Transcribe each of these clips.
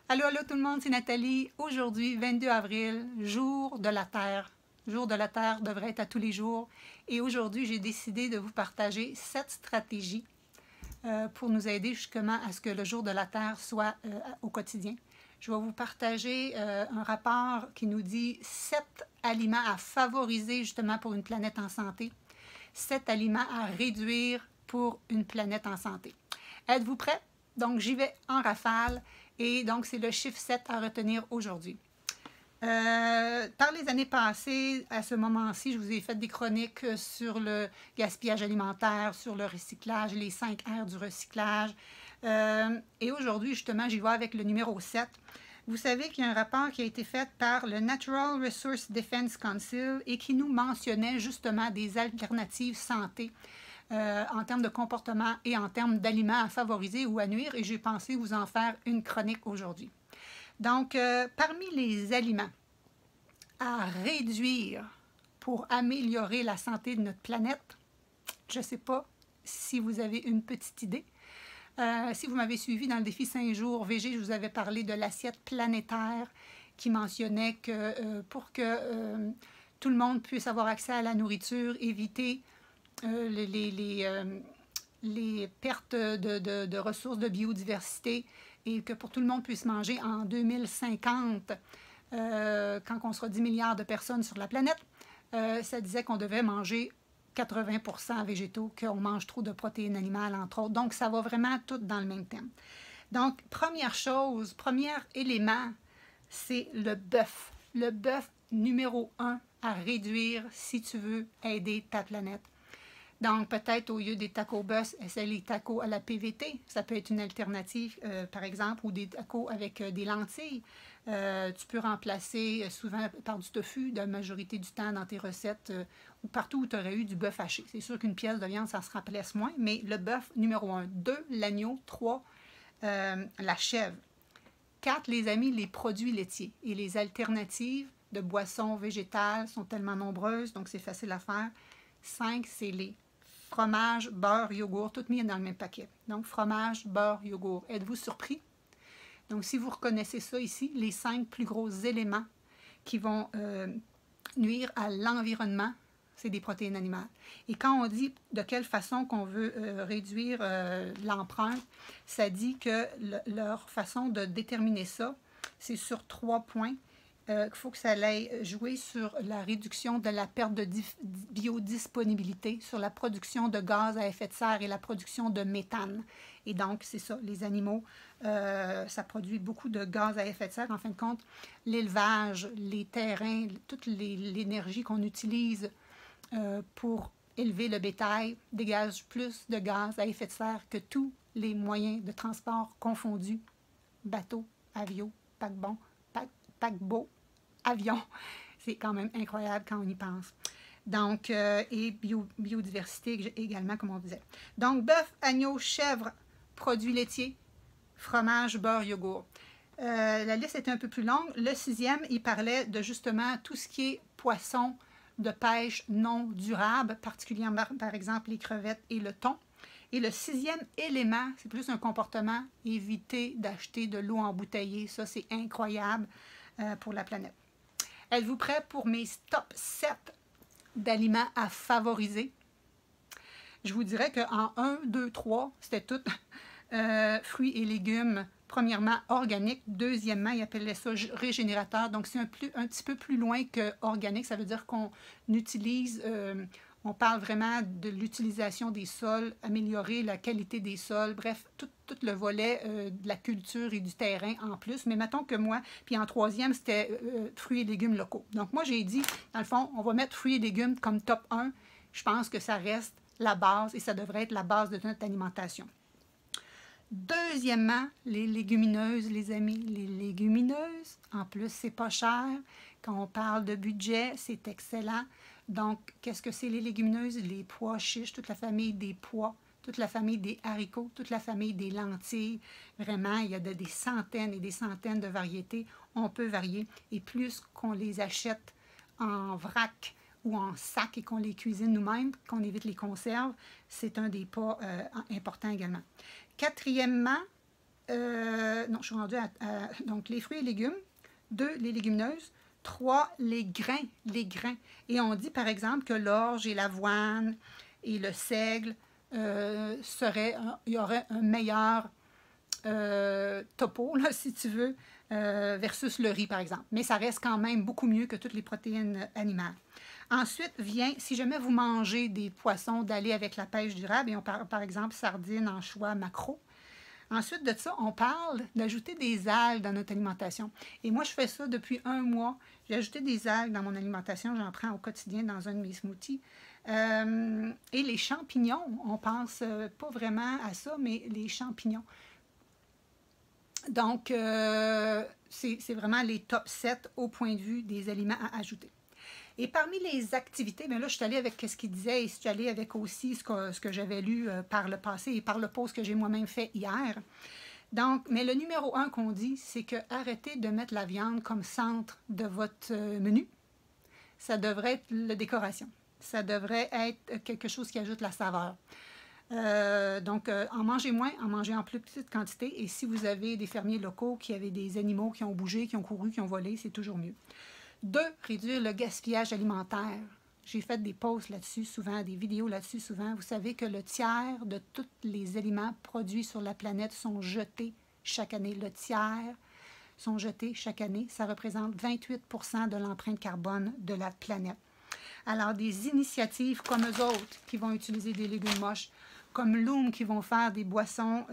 Allô, allô tout le monde, c'est Nathalie. Aujourd'hui, 22 avril, jour de la Terre. Jour de la Terre devrait être à tous les jours. Et aujourd'hui, j'ai décidé de vous partager 7 stratégies pour nous aider justement à ce que le jour de la Terre soit au quotidien. Je vais vous partager un rapport qui nous dit 7 aliments à favoriser justement pour une planète en santé, 7 aliments à réduire pour une planète en santé. Êtes-vous prêts? Donc, j'y vais en rafale et donc c'est le chiffre 7 à retenir aujourd'hui. Par les années passées, à ce moment-ci, je vous ai fait des chroniques sur le gaspillage alimentaire, sur le recyclage, les 5 R du recyclage. Et aujourd'hui, justement, j'y vais avec le numéro 7. Vous savez qu'il y a un rapport qui a été fait par le Natural Resource Defense Council et qui nous mentionnait justement des alternatives santé en termes de comportement et en termes d'aliments à favoriser ou à nuire. Et j'ai pensé vous en faire une chronique aujourd'hui. Donc, parmi les aliments à réduire pour améliorer la santé de notre planète, je ne sais pas si vous avez une petite idée. Si vous m'avez suivi dans le défi 5 jours VG, je vous avais parlé de l'assiette planétaire qui mentionnait que pour que tout le monde puisse avoir accès à la nourriture, éviter les pertes de ressources de biodiversité et que pour tout le monde puisse manger en 2050, quand on sera 10 milliards de personnes sur la planète, ça disait qu'on devait manger 80% végétaux, qu'on mange trop de protéines animales, entre autres. Donc, ça va vraiment tout dans le même thème. Donc, première chose, premier élément, c'est le bœuf. Le bœuf numéro 1 à réduire si tu veux aider ta planète. Donc, peut-être au lieu des tacos bœuf, essaie les tacos à la PVT. Ça peut être une alternative, par exemple, ou des tacos avec des lentilles. Tu peux remplacer souvent par du tofu, la majorité du temps dans tes recettes, ou partout où tu aurais eu du bœuf haché. C'est sûr qu'une pièce de viande, ça se remplace moins, mais le bœuf, numéro 1. 2, l'agneau. 3, la chèvre. 4, les amis, les produits laitiers. Et les alternatives de boissons végétales sont tellement nombreuses, donc c'est facile à faire. 5, c'est les fromage, beurre, yogourt, tout mis dans le même paquet. Donc, fromage, beurre, yogourt. Êtes-vous surpris? Donc, si vous reconnaissez ça ici, les 5 plus gros éléments qui vont nuire à l'environnement, c'est des protéines animales. Et quand on dit de quelle façon qu'on veut réduire l'empreinte, ça dit que leur façon de déterminer ça, c'est sur 3 points. Il faut que ça aille jouer sur la réduction de la perte de biodisponibilité, sur la production de gaz à effet de serre et la production de méthane. Et donc, c'est ça, les animaux, ça produit beaucoup de gaz à effet de serre. En fin de compte, l'élevage, les terrains, toute l'énergie qu'on utilise pour élever le bétail dégage plus de gaz à effet de serre que tous les moyens de transport confondus, bateaux, avions, paquebots, avions. C'est quand même incroyable quand on y pense. Donc, et biodiversité également, comme on disait. Donc, bœuf, agneau, chèvre, produits laitiers, fromage, beurre, yogourt. La liste est un peu plus longue. Le 6e, il parlait de justement tout ce qui est poisson de pêche non durable, particulièrement par exemple les crevettes et le thon. Et le 6e élément, c'est plus un comportement, éviter d'acheter de l'eau embouteillée. Ça, c'est incroyable pour la planète. Êtes-vous prêts pour mes top 7 d'aliments à favoriser? Je vous dirais qu'en 1, 2, 3, c'était tout fruits et légumes, premièrement organiques, deuxièmement, ils appelaient ça régénérateur, donc c'est un petit peu plus loin que organique, ça veut dire qu'on utilise, on parle vraiment de l'utilisation des sols, améliorer la qualité des sols, bref, tout le volet de la culture et du terrain en plus. Mais mettons que moi, puis en 3e, c'était fruits et légumes locaux. Donc moi, j'ai dit, dans le fond, on va mettre fruits et légumes comme top 1. Je pense que ça reste la base et ça devrait être la base de notre alimentation. Deuxièmement, les légumineuses, les amis, les légumineuses, en plus, c'est pas cher. Quand on parle de budget, c'est excellent. Donc, qu'est-ce que c'est les légumineuses? Les pois chiches, toute la famille des pois, toute la famille des haricots, toute la famille des lentilles. Vraiment, il y a des centaines et des centaines de variétés. On peut varier. Et plus qu'on les achète en vrac ou en sac et qu'on les cuisine nous-mêmes, qu'on évite les conserves, c'est un des pas importants également. Quatrièmement, non, je suis rendue donc les fruits et légumes. 2, les légumineuses. 3, les grains. Les grains. Et on dit par exemple que l'orge et l'avoine et le seigle il y aurait un meilleur topo, là, si tu veux, versus le riz, par exemple. Mais ça reste quand même beaucoup mieux que toutes les protéines animales. Ensuite vient, si jamais vous mangez des poissons, d'aller avec la pêche durable, et on parle par exemple sardines, anchois, maquereaux. Ensuite de ça, on parle d'ajouter des algues dans notre alimentation. Et moi, je fais ça depuis 1 mois. J'ai ajouté des algues dans mon alimentation. J'en prends au quotidien dans un de mes smoothies. Et les champignons, on pense pas vraiment à ça, mais les champignons. Donc, c'est vraiment les top 7 au point de vue des aliments à ajouter. Et parmi les activités, bien là, je suis allée avec ce qu'il disait et je suis allée avec aussi ce que j'avais lu par le passé et par le post que j'ai moi-même fait hier. Donc, mais le numéro 1 qu'on dit, c'est que arrêtez de mettre la viande comme centre de votre menu. Ça devrait être la décoration. Ça devrait être quelque chose qui ajoute la saveur. Donc, en mangez moins, en mangez en plus petite quantité. Et si vous avez des fermiers locaux qui avaient des animaux qui ont bougé, qui ont couru, qui ont volé, c'est toujours mieux. 2, réduire le gaspillage alimentaire. J'ai fait des posts là-dessus souvent, des vidéos là-dessus souvent. Vous savez que le tiers de tous les aliments produits sur la planète sont jetés chaque année. Le tiers sont jetés chaque année. Ça représente 28% de l'empreinte carbone de la planète. Alors, des initiatives comme eux autres qui vont utiliser des légumes moches, comme Loom qui vont faire des boissons,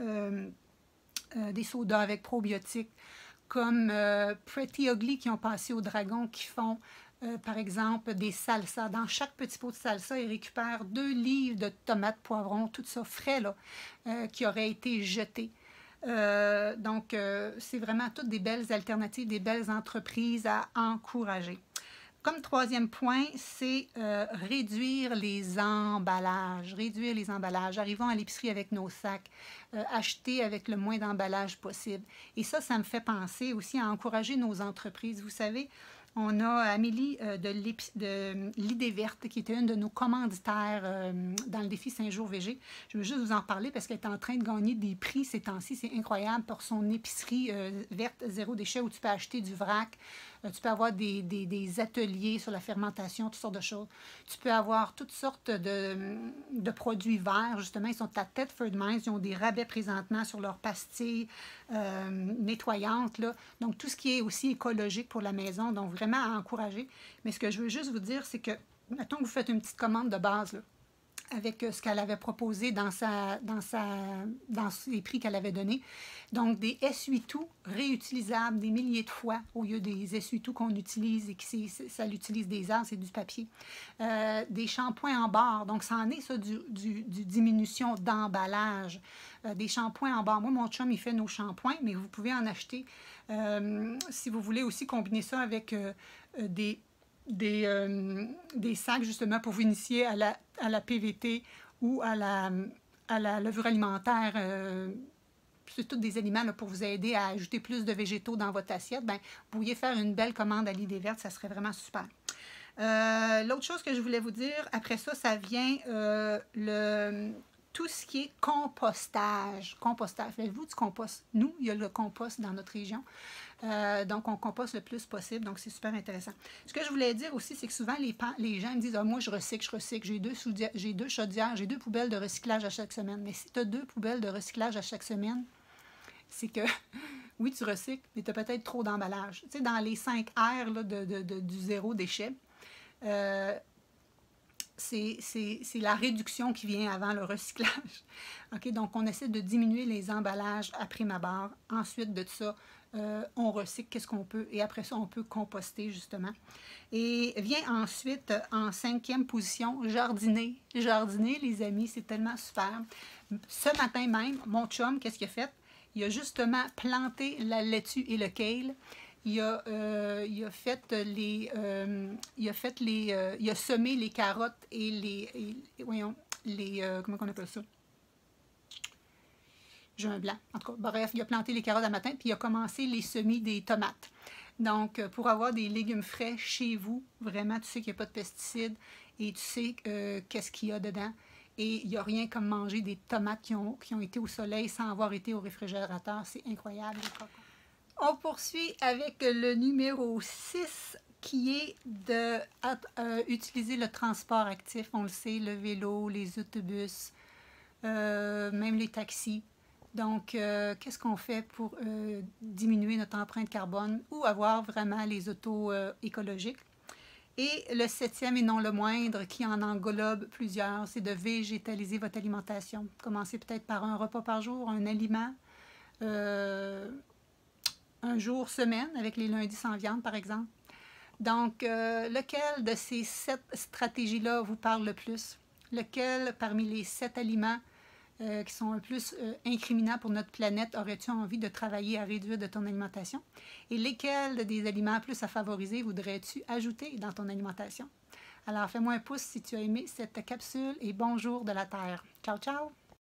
des sodas avec probiotiques, comme Pretty Ugly qui ont passé au dragon, qui font, par exemple, des salsas. Dans chaque petit pot de salsa, ils récupèrent 2 livres de tomates, poivrons, tout ça frais, là, qui auraient été jetés. Donc, c'est vraiment toutes des belles alternatives, des belles entreprises à encourager. Comme 3e point, c'est réduire les emballages. Réduire les emballages. Arrivons à l'épicerie avec nos sacs. Acheter avec le moins d'emballage possible. Et ça me fait penser aussi à encourager nos entreprises. Vous savez, on a Amélie de l'Idée Verte, qui était une de nos commanditaires dans le défi 5 jours VG. Je veux juste vous en parler parce qu'elle est en train de gagner des prix ces temps-ci. C'est incroyable pour son épicerie verte, 0 déchet, où tu peux acheter du vrac. Tu peux avoir des ateliers sur la fermentation, toutes sortes de choses. Tu peux avoir toutes sortes de produits verts, justement. Ils sont à Thetford Mines. Ils ont des rabais présentement sur leurs pastilles nettoyantes, là. Donc, tout ce qui est aussi écologique pour la maison. Donc, vraiment à encourager. Mais ce que je veux juste vous dire, c'est que, mettons que vous faites une petite commande de base, là, avec ce qu'elle avait proposé dans les prix qu'elle avait donnés. Donc, des essuie-tout réutilisables des milliers de fois au lieu des essuie-tout qu'on utilise et qui ça l'utilise des heures, c'est du papier. Des shampoings en barre. Donc, ça en est ça du diminution d'emballage. Des shampoings en barre. Moi, mon chum, il fait nos shampoings, mais vous pouvez en acheter. Si vous voulez aussi combiner ça avec des sacs, justement, pour vous initier à la PVT ou à la levure alimentaire. C'est tous des aliments là, pour vous aider à ajouter plus de végétaux dans votre assiette. Bien, vous pourriez faire une belle commande à l'Idée Verte, ça serait vraiment super. L'autre chose que je voulais vous dire, après ça, ça vient tout ce qui est compostage. Compostage. Faites-vous du compost? Nous, il y a le compost dans notre région. Donc, on composte le plus possible. Donc, c'est super intéressant. Ce que je voulais dire aussi, c'est que souvent, les gens me disent « Ah, moi, je recycle. J'ai 2 chaudières, j'ai 2 poubelles de recyclage à chaque semaine. » Mais si tu as 2 poubelles de recyclage à chaque semaine, c'est que, oui, tu recycles, mais tu as peut-être trop d'emballage. Tu sais, dans les 5 R là, du 0 déchet, c'est la réduction qui vient avant le recyclage. Okay? Donc, on essaie de diminuer les emballages à prime abord. Ensuite de ça, on recycle qu'est-ce qu'on peut. Et après ça, on peut composter, justement. Et vient ensuite, en 5e position, jardiner. Jardiner, les amis, c'est tellement super. Ce matin même, mon chum, qu'est-ce qu'il a fait? Il a justement planté la laitue et le kale. Il a semé les carottes et comment on appelle ça? Juin blanc. En tout cas, bref, il a planté les carottes à matin, puis il a commencé les semis des tomates. Donc, pour avoir des légumes frais chez vous, vraiment, tu sais qu'il n'y a pas de pesticides et tu sais qu'est-ce qu'il y a dedans. Et il n'y a rien comme manger des tomates qui ont été au soleil sans avoir été au réfrigérateur. C'est incroyable, les cocons. On poursuit avec le numéro 6 qui est d'utiliser le transport actif. On le sait, le vélo, les autobus, même les taxis. Donc, qu'est-ce qu'on fait pour diminuer notre empreinte carbone ou avoir vraiment les autos écologiques? Et le 7e et non le moindre, qui en englobe plusieurs, c'est de végétaliser votre alimentation. Commencez peut-être par un repas par jour, un aliment, un jour semaine, avec les lundis sans viande, par exemple. Donc, lequel de ces 7 stratégies-là vous parle le plus? Lequel, parmi les 7 aliments qui sont le plus incriminants pour notre planète, aurais-tu envie de travailler à réduire de ton alimentation? Et lesquels des aliments plus à favoriser voudrais-tu ajouter dans ton alimentation? Alors, fais-moi un pouce si tu as aimé cette capsule et bonjour de la Terre. Ciao, ciao!